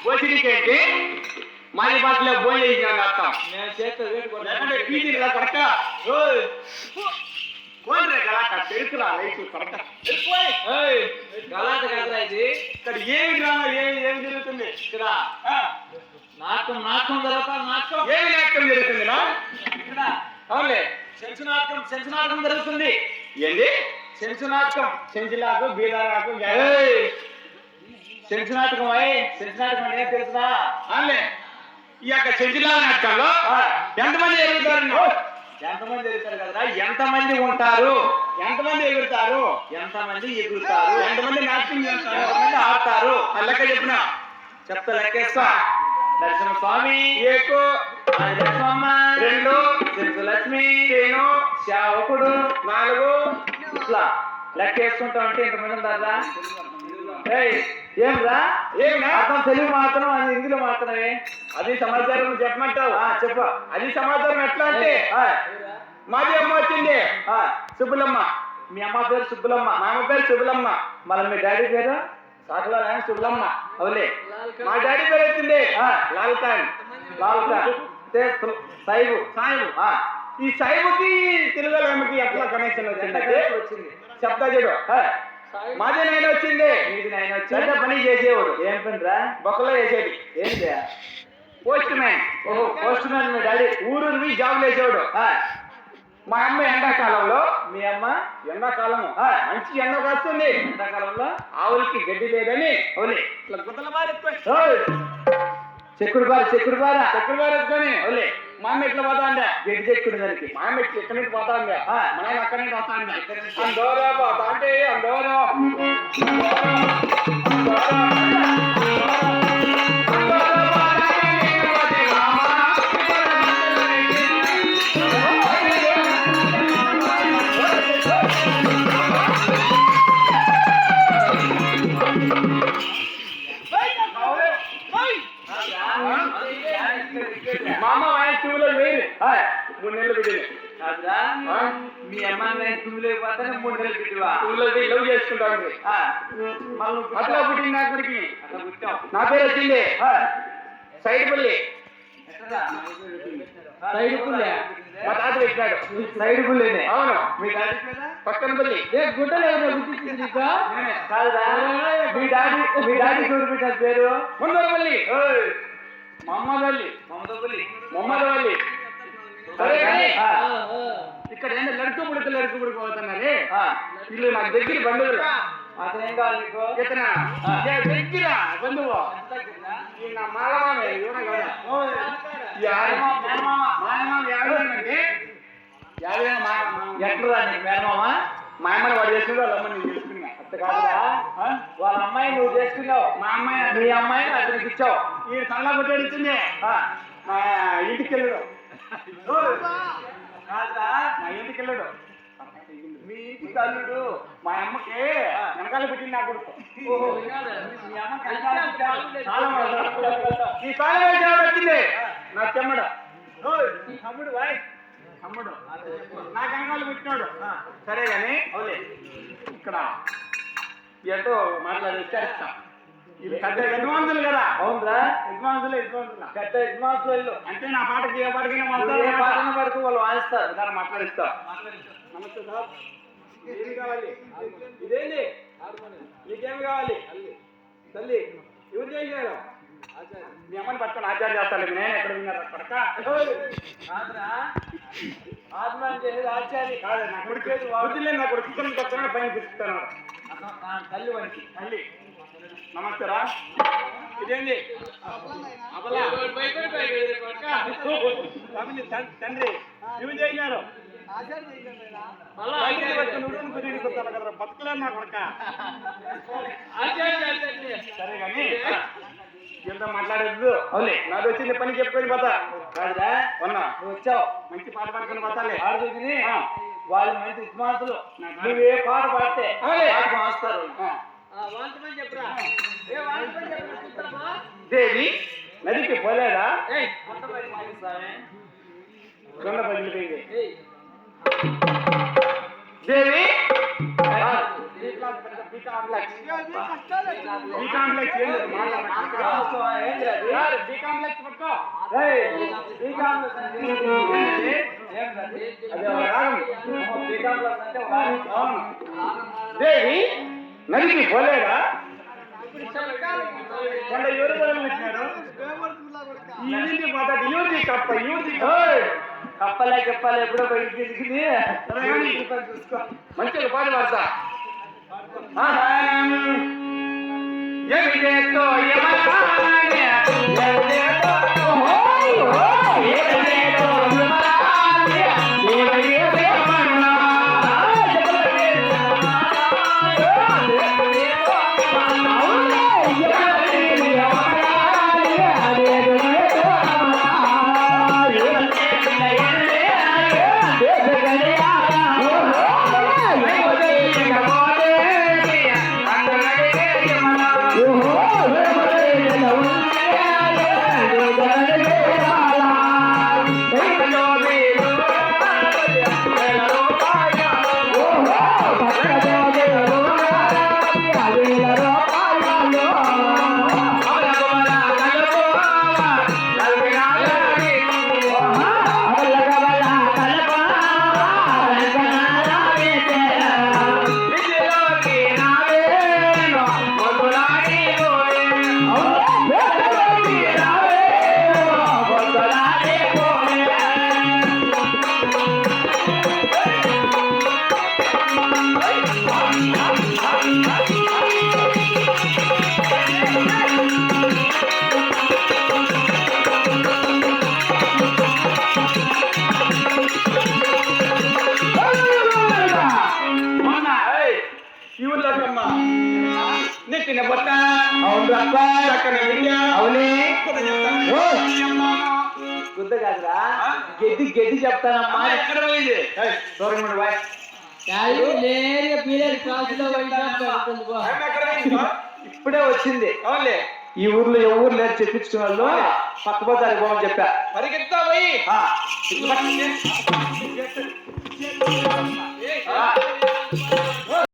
బోసిడికేంటి మాది బాటలో భోజనం చేసినా అర్థం నేను చేత పీజీ కరెక్ట్ గలాట తెలుసురా రైతు కరెక్ట్ గలాట కాదురా ఇది. ఇక్కడ ఏమి డ్రామా ఏమి జరుగుతుంది ఇక్కడ? నాటకం జరుగుతుంది. నాటకం ఏమి నాటకం జరుగుతుంది ఇక్కడ? అవునులే, సెన్స్ నాటకం జరుగుతుంది. ఏంది సెన్స్ నాటకం? సెంచులాకు బీదారాకు సెన్స్ నాటకం అంటే తెలుసునా? అవునులే, ఈ యొక్క సెంచులా నాటకంలో ఎంతమంది ఎగురుతారు? ఎంతమంది ఎగురుతారు కదరా? ఎంతమంది ఉంటారు? ఎంతమంది ఎగురుతారు? ఎంతమంది ఎగురుతారు? ఎంతమంది నాట్యం చేస్తారు? ఎంతమంది ఆడతారు? లెక్క చెప్పిన చెప్తా, లెక్కేస్తా. నరసింహ స్వామి ఏకు, లక్ష్మమ్మ 2, తెలుసు లక్ష్మి 3, శావకుడు 4. ఇట్లా లెక్కేసుకుంటా ఉంటే ఇంతమంది ఉంటారా? ఏం రా అర్థం తెలుగు మాత్రం అది హిందీలో మాత్రమే. అది సమాచారం చెప్పమంటావు? చెప్ప. అది సమాచారం ఎట్లా అంటే మాది అమ్మ వచ్చింది సుబ్బులమ్మ. మీ అమ్మ పేరు సుబ్బులమ్మ, మా అమ్మ పేరు సుబ్బులమ్మ. మళ్ళీ మీ డాడీ పేరు సాకులా సుబ్బులమ్మ. అవులే. మా డాడీ పేరు వచ్చింది లాల్ ఖాన్. సాయిబు. ఈ సాయిబుకి తెలుగుకి ఎట్లా కనెక్షన్ వచ్చింది చెప్తా చూడు. మాది నాయన వచ్చింది, నీది నాయన వచ్చి పెద్ద పని చేసేవాడు. ఏం పని రా? బొక్కలో వేసేది. ఏంటి? Post man. ఓహో, పోస్ట్ మ్యాన్. మీ డాడీ ఊరు జాబ్ వేసేవాడు. మా అమ్మ ఎండాకాలంలో, మీ అమ్మ ఎండాకాలము మంచి ఎండ వస్తుంది, ఎండాకాలంలో ఆవులకి గడ్డి లేదని అవులే ఇట్లా గుద్దల బారి చెక్కుడు బార చక్కెర బారి ఎత్తుకొని అవులే. మా అమ్మ ఇట్లా పోతా ఉండే. గడ్డి చెక్కుడు దానికి మా అమ్మ ఇట్లా ఎక్కడి నుంచి పోతా ఉండే, మా నాయన అక్కడి నుంచి వస్తా ఉండే. అందోరా పోతా అంటే అందోరా మా అమ్మ ఆయన టూలో వేరు 3 నెలలు పెట్టింది. మీ అమ్మ లేకపోతే 3 నెలలు పెట్టివా? టూలో లవ్ చేసుకుంటా ఉంది. మళ్ళీ అట్లా పుట్టింది నా కొడుకుని. అట్లా పుట్టావు. నా పేరు వచ్చింది సైడ్పల్లి. సైడ్ పుల్లే. మా తాత పెట్టాడు సైడ్ పుల్లేనే. అవును. మీ డాడీ పక్కన పల్లి. గుడ్డలేదు కాదురా? మీ డాడీ చూడు పెట్టారు పేరు ముందరపల్లి. మా అమ్మ తల్లి మొమ్మదవల్లి. సరే కానీ ఇక్కడ ఏంటంటే లడుకు పుడుకు అవుతున్నారే. వీళ్ళు నాకు దగ్గర బంధువులు. అతనేం కావాలి నీకు? ఇతన దగ్గర బంధువు నా మాలమామే. ఎట్లా నీకు మేనమామ? మా అమ్మని వాడు చేసుకుంటే వాళ్ళ అమ్మని నేను చేసుకున్నా. అంత కాదురా, వాళ్ళ అమ్మాయి నువ్వు చేసుకున్నావు, మా అమ్మాయి మీ అమ్మాయిని అతనికి ఇచ్చావు. ఈ కళ్ళ కొట్టాడు ఇచ్చింది. మా ఇంటికి వెళ్ళాడు. నా ఇంటికి వెళ్ళాడు. మీ ఇంటికి అల్లుడు మా అమ్మకి వెనకాల పెట్టింది నా కొడుకు. మీ అమ్మ ఈ కాలం వచ్చింది నా చెమ్మడు. తమ్ముడు వాయ్ తమ్ముడు నా వెనకాల పెట్టినాడు. సరే కానీ అవులే, ఇక్కడ ఏంటో మాట్లాడి విచారిస్తా. ఇది పెద్ద యజమానులు కదా. అవునరా? యజమానులు పెద్ద యజమానులు అంటే నా పాటకి ఏ పాటకైనా పాటన పడుతూ వాళ్ళు వాయిస్తారు. దాన్ని మాట్లాడిస్తా. నమస్తే సార్, ఏమి కావాలి? ఇదేంటి? నీకేమి కావాలి? తల్లి ఎవరు చేశారు? మీ అమ్మని పట్టుకొని ఆచార్య చేస్తాను. నేను ఎక్కడ విన్నారు పడక ఆత్మహత్య చేసేది ఆచార్య కాదు. నా కొడుకేది వదిలే. నా కొడుకు పక్కన పైన పిలుస్తాను. తల్లి వానికి తల్లి నమస్తే రా. ఇదేంటి? తండ్రి ఇవి చేసినారు. బతుకులే నా కొడుక. సరే కానీ ఎంత మాట్లాడద్దు. అవులే, నాది వచ్చింది పని చెప్పుకొని పోతా. కాదురా, ఉన్నా నువ్వు వచ్చావు మంచి పాట పాడుకొని పోతాలే. ఆడుకుని వాళ్ళు మంచి యజమానులు. నువ్వు ఏ పాట పాడితే అవులే మాస్తారు. దేవి నదికి పోలేదా? ఏయ్ కొత్త బయట మాట్లాడుతావే కొండ పగిలిపోయింది. దేవి దేవి నదికి పోలేదా? కొండ ఎవరు పెట్టినారు? యూరి కప్ప యూరి కప్పలే చెప్పాలి ఎప్పుడో బయటికి తీసుకుని మంచిగా పాట పాడతా. నెట్టిన బొట్ట అవును అక్క చక్కని విద్య అవునే గుద్ద కాదురా గడ్డి గడ్డి చెప్తానమ్మా ఎక్కడ పోయింది దూరం బాయ్ ఇప్పుడే వచ్చింది. అవునులే ఈ ఊర్లో ఎవరు లేరు చెప్పించుకున్న వాళ్ళు పక్క బజారు పోమని చెప్పా. పరిగెత్తా పోయి ఆ.